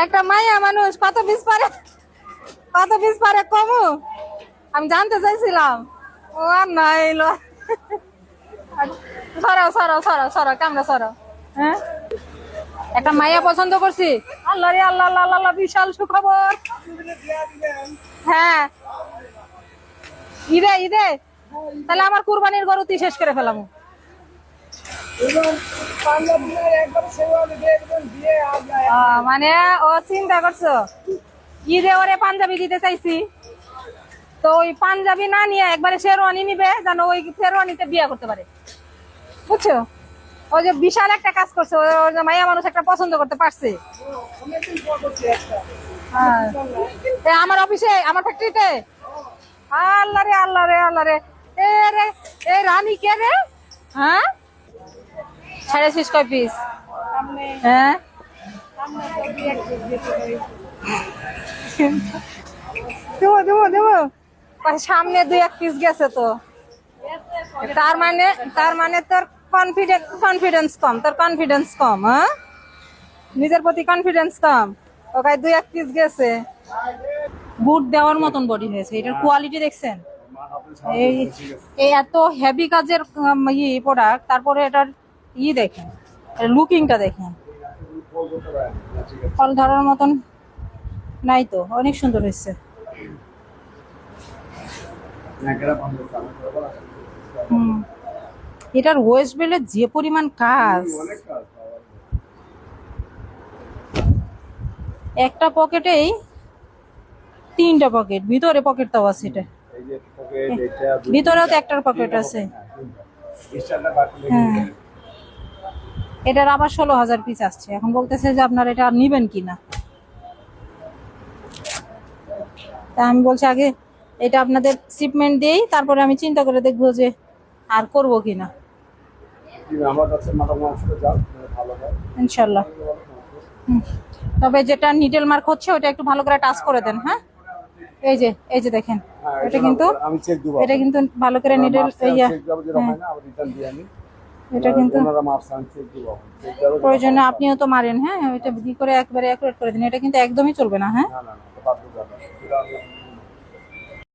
একটা মাইয়া মানুষ কত পিস পারে কমু আমি জানতে চাইছিলাম। ও আর নাই এলো। সরাও সরাও সরাও সরাও ক্যামেরা সরাও। হ্যাঁ একটা মাইয়া পছন্দ করছি। আল্লাহ রে আল্লাহ আল্লাহ আল্লাহ, বিশাল সুখবর। হ্যাঁ ঈদে ঈদে তাহলে আমার কুরবানির গরু তুই শেষ করে ফেলাম। মানে ও চিন্তা করছো ঈদে ওরে পাঞ্জাবি দিতে চাইছি, তো ওই পাঞ্জাবি না নিয়ে একবারে শেরওয়ানি নিবে যেন ওই শেরওয়ানিতে বিয়ে করতে পারে, বুঝছো? ও যে বিশাল একটা কাজ করছে, ও যে মাইয়া মানুষ একটা পছন্দ করতে পারছে। হ্যাঁ আমার অফিসে আমার ফ্যাক্টরিতে। আল্লাহ রে আল্লাহ রে আল্লাহ রে, এ রে এ রানী কে রে? হ্যাঁ 6.5 কয় পিস? হ্যাঁ দেবো দেবো দেবো, সামনে 2-1 পিস গেছে তো। তার মানে তোর কনফিডেন্স কম, তোর কনফিডেন্স কম। হ্যাঁ নিজের প্রতি কনফিডেন্স কম। ওখানে 2-1 পিস গেছে। বুট দেওয়ার মতন বডি হয়েছে, এটার কোয়ালিটি দেখছেন? এই এত হেভি কাজের প্রোডাক্ট, তারপরে এটার দেখেন, লুকিংটা দেখেন, ফল ধরার মতন নাই তো, অনেক সুন্দর হয়েছে। এটার ওয়েস্ট বেল্টের যে পরিমাণ কাজ, একটা পকেটেই 3টা পকেট, ভিতরে পকেট তো আছে, এটা ভিতরেও তো একটার পকেট আছে। হ্যাঁ এটার আবার 16,000 পিস আসছে। এখন বলতেছে যে আপনারা এটা নিবেন কিনা, তা আমি বলছি আগে এটা আপনাদের শিপমেন্ট দেই, তারপরে আমি চিন্তা করে দেখবো যে আর করবো কিনা। ইনশাল্লাহ। তবে যেটা নিডল মার্ক হচ্ছে ওটা একটু ভালো করে টাচ করে দেন। হ্যাঁ এই যে দেখেন, এটা কিন্তু ভালো করে নিডল, এটা কিন্তু প্রয়োজনে আপনিও তো মারেন। হ্যাঁ এটা কি করে একবারে অ্যাকুরেট করে দিন, এটা কিন্তু একদমই চলবে না। হ্যাঁ